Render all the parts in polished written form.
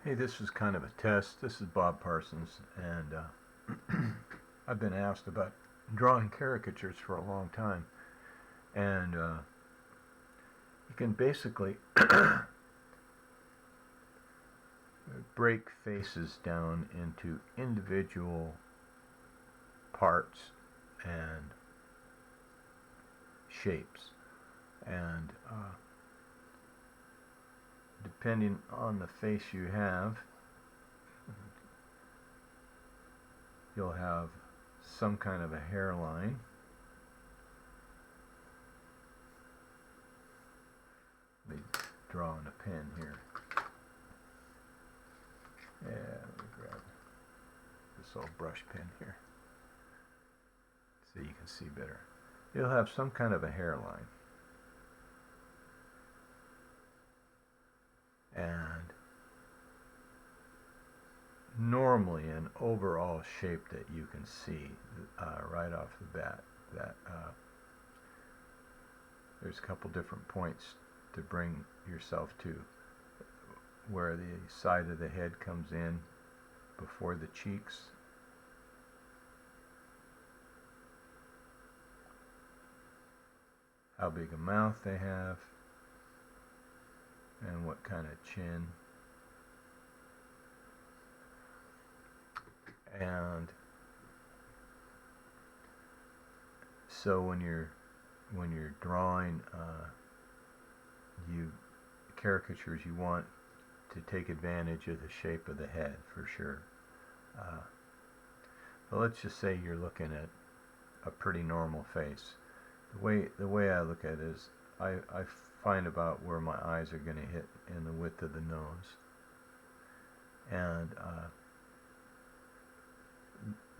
Hey, this is kind of a test. This is Bob Parsons, and I've been asked about drawing caricatures for a long time. And you can basically break faces down into individual parts and shapes. And depending on the face you have, you'll have some kind of a hairline. Let me draw on a pen here. Yeah, let me grab this old brush pen here so you can see better. You'll have some kind of a hairline. And normally an overall shape that you can see right off the bat, that there's a couple different points to bring yourself to, where the side of the head comes in before the cheeks, how big a mouth they have, and what kind of chin. And so when you're drawing caricatures, you want to take advantage of the shape of the head for sure. But let's just say you're looking at a pretty normal face. The way I look at it is I find about where my eyes are going to hit in the width of the nose. And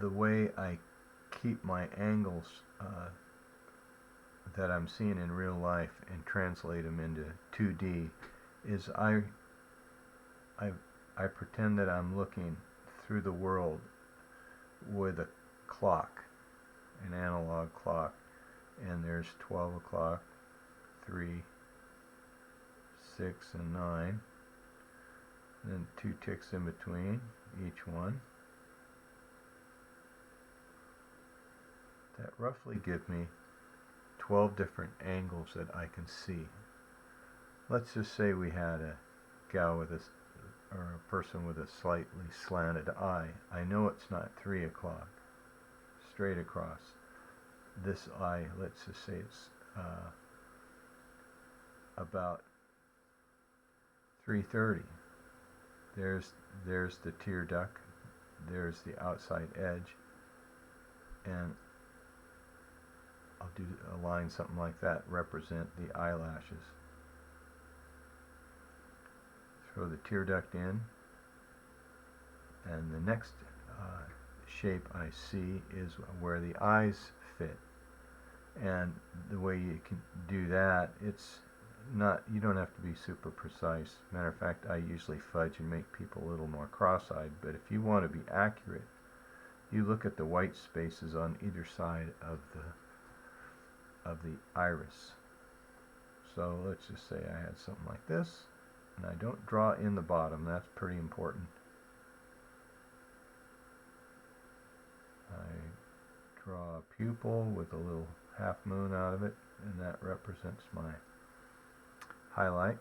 the way I keep my angles that I'm seeing in real life and translate them into 2D is I pretend that I'm looking through the world with a clock, an analog clock, and there's 12 o'clock, 3, 6, and 9, and then 2 ticks in between each one. That roughly give me 12 different angles that I can see. Let's just say we had a gal with or a person with a slightly slanted eye. I know it's not 3 o'clock straight across. This eye, let's just say it's about 3:30. There's the tear duct, there's the outside edge, and I'll do a line something like that, represent the eyelashes. Throw the tear duct in, and the next shape I see is where the eyes fit. And the way you can do that, it's not, you don't have to be super precise. Matter of fact, I usually fudge and make people a little more cross-eyed, but if you want to be accurate, you look at the white spaces on either side of the iris. So let's just say I had something like this, and I don't draw in the bottom. That's pretty important. I draw a pupil with a little half moon out of it, and that represents my highlight.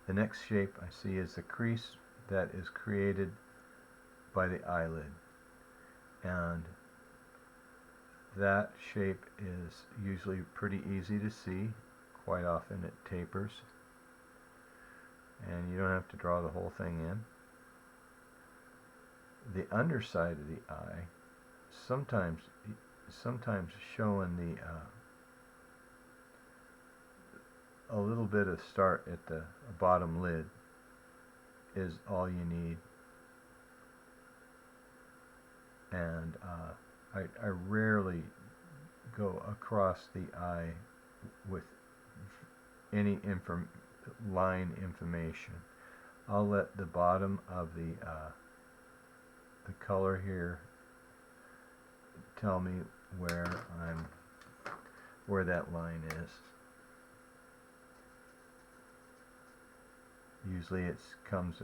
The next shape I see is the crease that is created by the eyelid, and that shape is usually pretty easy to see. Quite often it tapers, and you don't have to draw the whole thing in. The underside of the eye, sometimes showing the a little bit of start at the bottom lid is all you need. And I rarely go across the eye with any line information. I'll let the bottom of the color here tell me where that line is. Usually it comes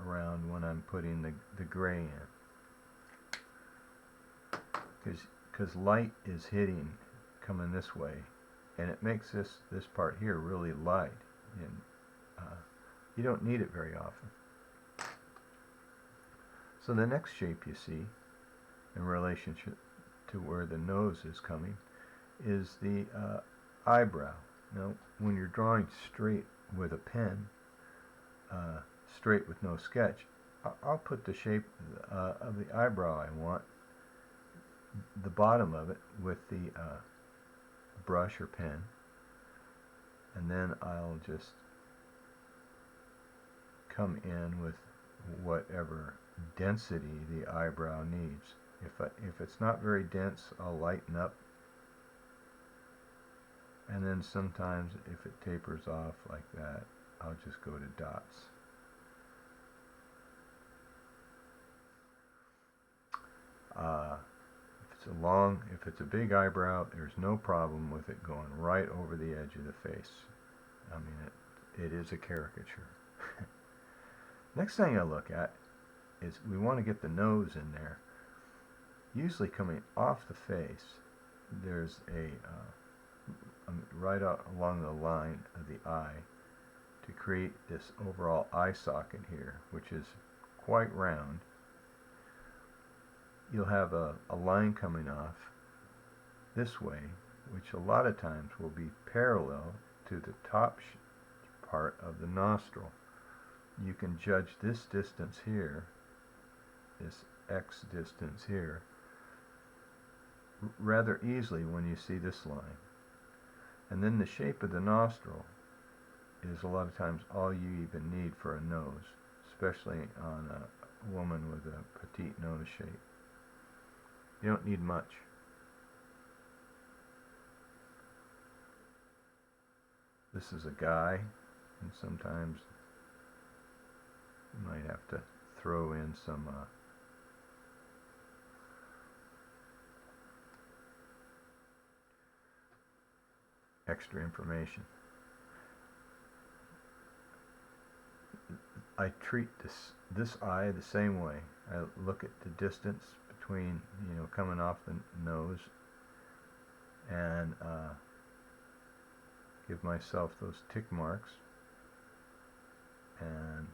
around when I'm putting the gray in. Because light is hitting, coming this way, and it makes this part here really light, and you don't need it very often. So the next shape you see in relationship to where the nose is coming is the eyebrow. Now when you're drawing straight with a pen, straight with no sketch, I'll put the shape of the eyebrow I want, the bottom of it, with the brush or pen, and then I'll just come in with whatever density the eyebrow needs. If it's not very dense, I'll lighten up, and then sometimes if it tapers off like that, I'll just go to dots. If it's a big eyebrow, there's no problem with it going right over the edge of the face. I mean, it is a caricature. Next thing I look at is we want to get the nose in there. Usually coming off the face, there's right out along the line of the eye to create this overall eye socket here, which is quite round. You'll have a line coming off this way, which a lot of times will be parallel to the top part of the nostril. You can judge this distance here, this X distance here, rather easily when you see this line. And then the shape of the nostril is a lot of times all you even need for a nose, especially on a woman with a petite nose shape. You don't need much. This is a guy, and sometimes you might have to throw in some extra information. I treat this eye the same way. I look at the distance between, coming off the nose, and give myself those tick marks, and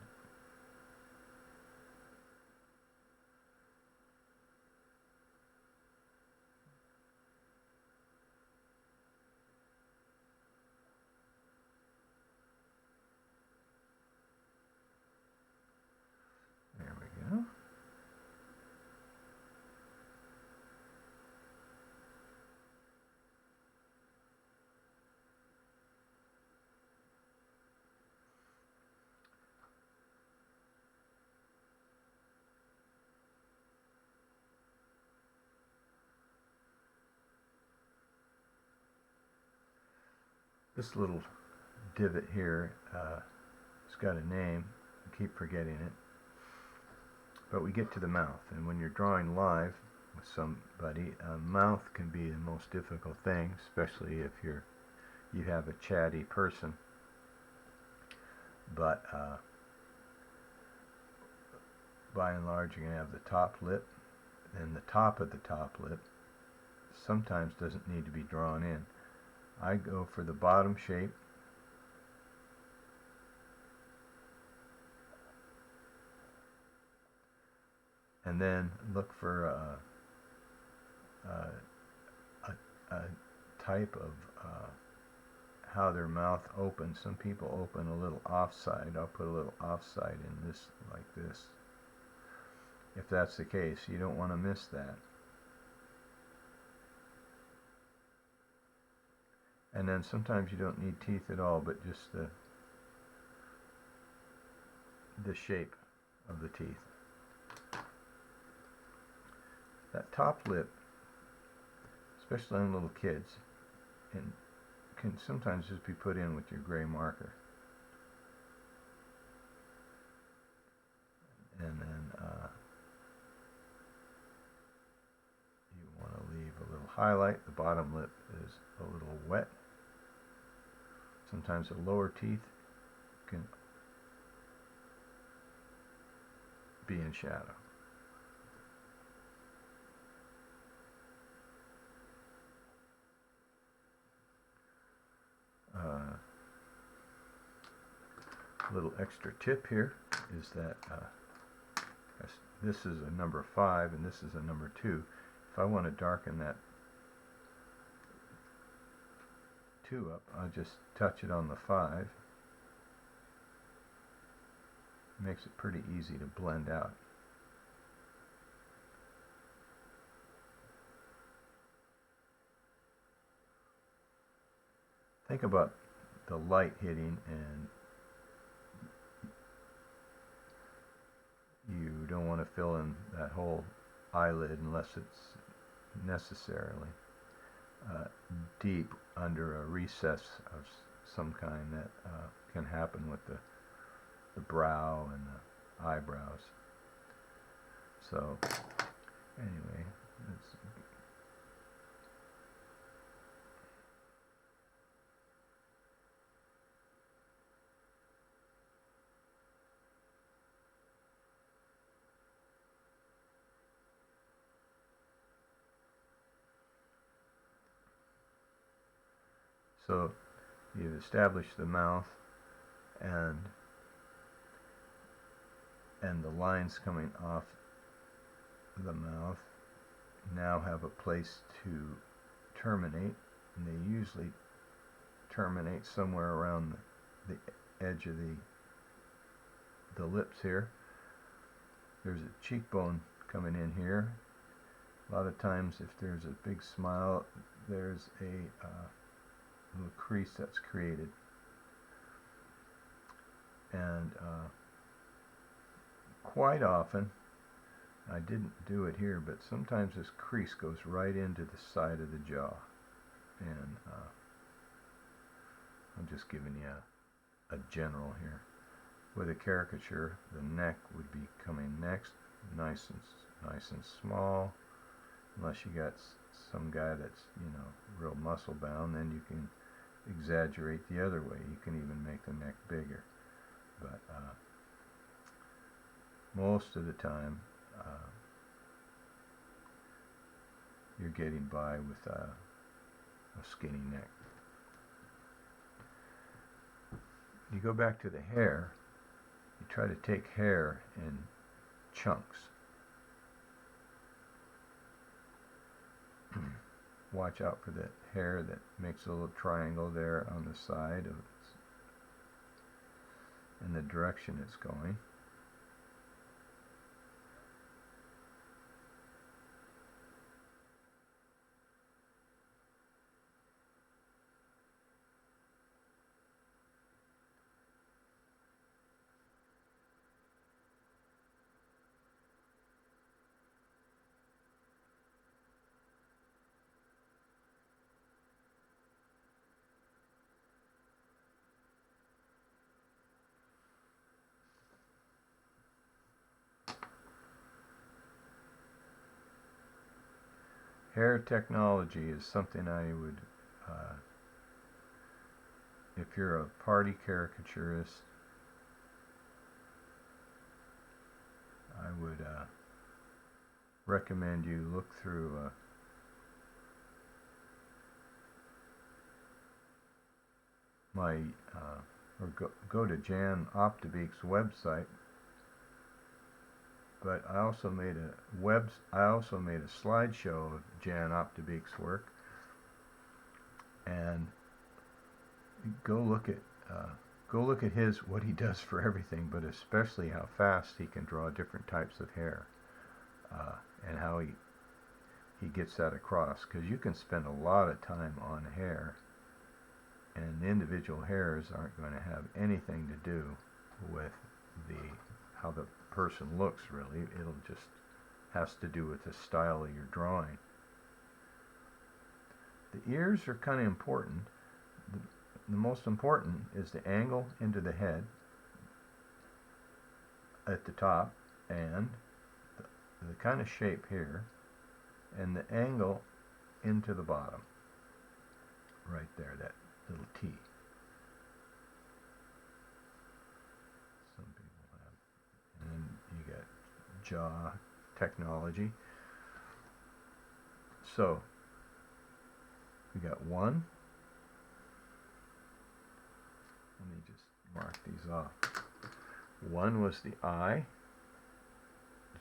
there we go. This little divot here, it's got a name. I keep forgetting it. But we get to the mouth, and when you're drawing live with somebody, mouth can be the most difficult thing, especially if you have a chatty person. But by and large, you're going to have the top lip, and the top of the top lip sometimes doesn't need to be drawn in. I go for the bottom shape, and then look for a type of how their mouth opens. Some people open a little offside. I'll put a little offside in this, like this. If that's the case, you don't want to miss that. And then sometimes you don't need teeth at all, but just the shape of the teeth. That top lip, especially on little kids, can sometimes just be put in with your gray marker. And then you want to leave a little highlight. The bottom lip is a little wet. Sometimes the lower teeth can be in shadow. Little extra tip here is that this is a number 5 and this is a number 2. If I want to darken that 2 up, I'll just touch it on the 5. Makes it pretty easy to blend out. Think about the light hitting, and you don't want to fill in that whole eyelid unless it's necessarily deep under a recess of some kind. That can happen with the brow and the eyebrows. So anyway, so you've established the mouth and the lines coming off the mouth now have a place to terminate, and they usually terminate somewhere around the edge of the lips here. There's a cheekbone coming in here. A lot of times if there's a big smile, there's a little crease that's created. And quite often, I didn't do it here, but sometimes this crease goes right into the side of the jaw. And I'm just giving you a general here. With a caricature, the neck would be coming next, nice and small. Unless you got some guy that's, you know, real muscle bound, then you can exaggerate the other way. You can even make the neck bigger. But most of the time, you're getting by with a skinny neck. You go back to the hair. You try to take hair in chunks. Watch out for that hair that makes a little triangle there on the side of it, in the direction it's going. Hair technology is something I would, if you're a party caricaturist, I would recommend you look through my, or go to Jan Optibeek's website. But I also made a slideshow of Jan Optibeek's work, and go look at what he does for everything, but especially how fast he can draw different types of hair, and how he gets that across. Because you can spend a lot of time on hair, and the individual hairs aren't going to have anything to do with how the person looks, really. It'll just has to do with the style of your drawing. The ears are kind of important. The most important is the angle into the head at the top, and the kind of shape here, and the angle into the bottom right there, that little T. Some people have, and then you got jaw technology. So we got one. Let me just mark these off. One was the eye,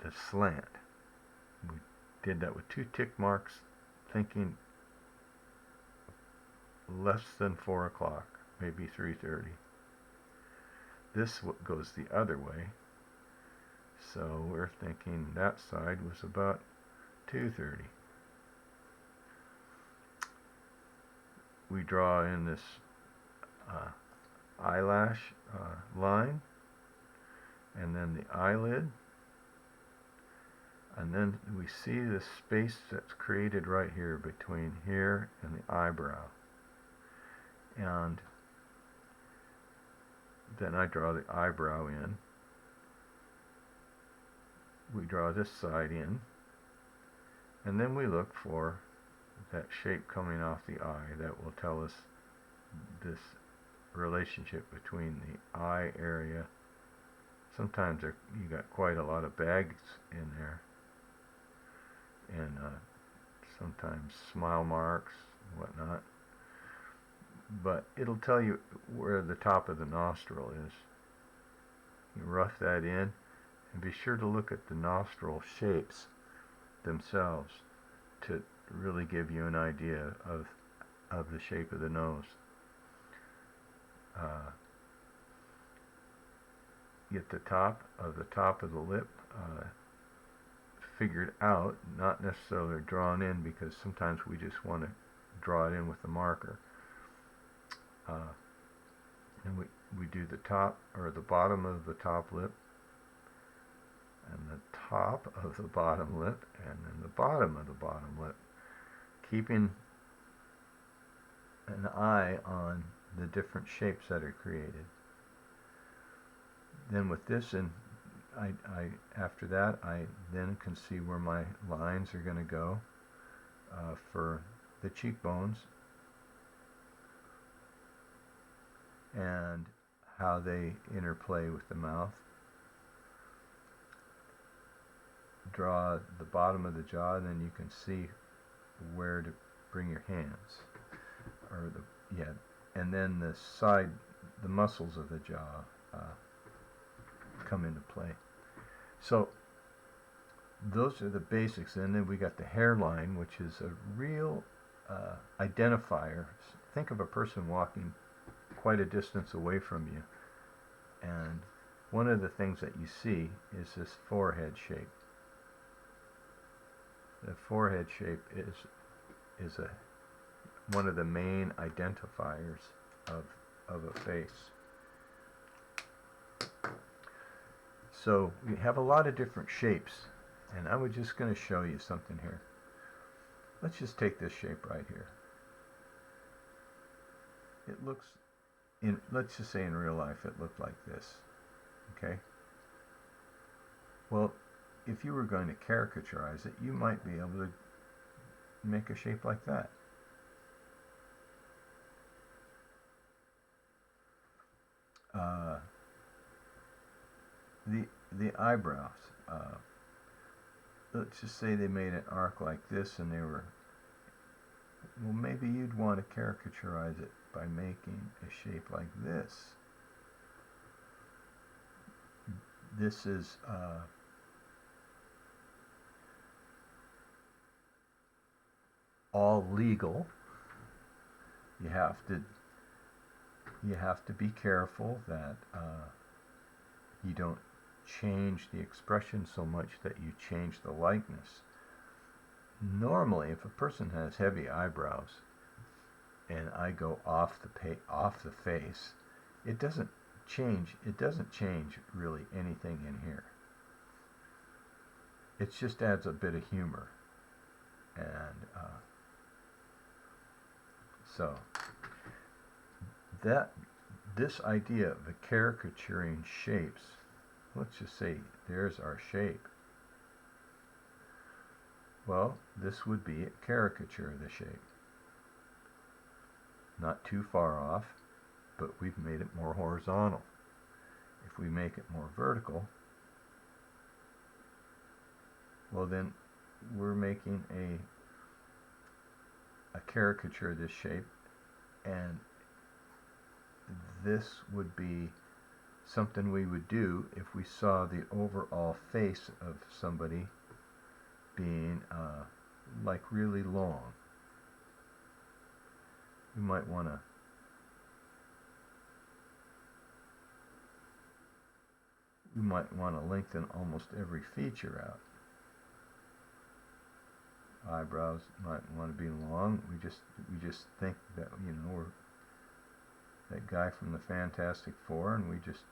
the slant. We did that with 2 tick marks, thinking less than 4 o'clock, maybe 3:30. This goes the other way, so we're thinking that side was about 2:30. We draw in this eyelash line, and then the eyelid, and then we see the space that's created right here between here and the eyebrow. And then I draw the eyebrow in. We draw this side in, and then we look for that shape coming off the eye that will tell us this relationship between the eye area. Sometimes you got quite a lot of bags in there, and sometimes smile marks, whatnot. But it'll tell you where the top of the nostril is. You rough that in, and be sure to look at the nostril shapes themselves to really give you an idea of the shape of the nose. Get the top of the lip figured out, not necessarily drawn in, because sometimes we just want to draw it in with the marker. And we do the top or the bottom of the top lip, and the top of the bottom lip, and then the bottom of the bottom lip, keeping an eye on the different shapes that are created. Then with this, and after that, I then can see where my lines are going to go for the cheekbones, and how they interplay with the mouth. Draw the bottom of the jaw, and then you can see where to bring your hands, or and then the side, the muscles of the jaw come into play. So those are the basics. And then we got the hairline, which is a real identifier. Think of a person walking quite a distance away from you, and one of the things that you see is this forehead shape. The forehead shape is one of the main identifiers of a face. So we have a lot of different shapes, and I was just going to show you something here. Let's just take this shape right here. It looks, let's just say in real life, it looked like this. Okay? Well, if you were going to caricaturize it, you might be able to make a shape like that. The eyebrows. Let's just say they made an arc like this, and they were, well, maybe you'd want to caricaturize it by making a shape like this. This is all legal. You have to be careful that you don't change the expression so much that you change the likeness. Normally, if a person has heavy eyebrows and I go off the face, it doesn't change really anything in here. It just adds a bit of humor. And so this idea of caricaturing shapes, let's just say there's our shape. Well, this would be a caricature of the shape. Not too far off, but we've made it more horizontal. If we make it more vertical, Well, then we're making a caricature of this shape, and this would be something we would do if we saw the overall face of somebody being like really long. We might want to lengthen almost every feature out. Eyebrows might want to be long. We just think that, you know, we're that guy from the Fantastic Four, and we just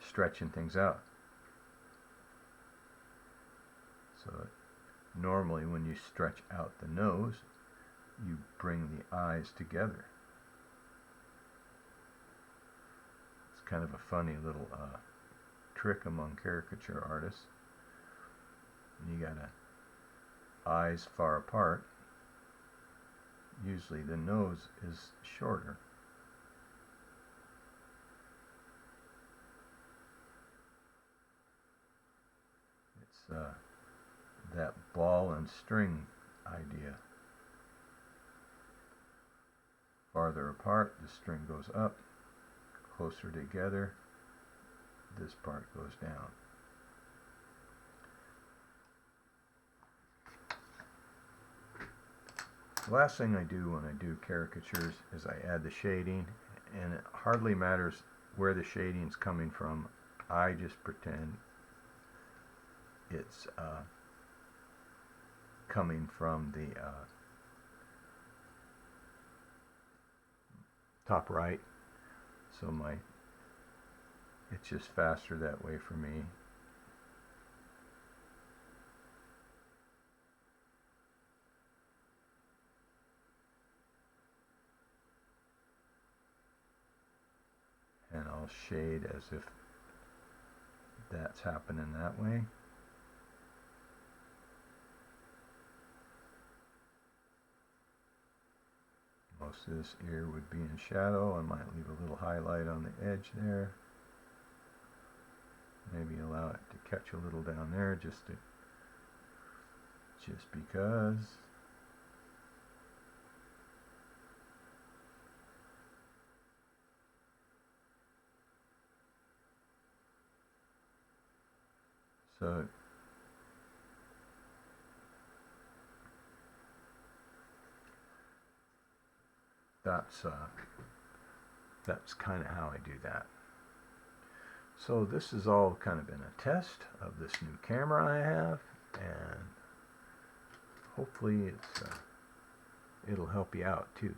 stretching things out. So normally when you stretch out the nose, you bring the eyes together. It's kind of a funny little trick among caricature artists. And you got eyes far apart. Usually the nose is shorter. It's that ball and string idea. Farther apart, the string goes up. Closer together, this part goes down. The last thing I do when I do caricatures is I add the shading, and it hardly matters where the shading is coming from. I just pretend it's coming from the top right, so it's just faster that way for me. And I'll shade as if that's happening that way. Most of this ear would be in shadow. I might leave a little highlight on the edge there. Maybe allow it to catch a little down there just because. So that's kind of how I do that. So this has all kind of been a test of this new camera I have, and hopefully it'll help you out too.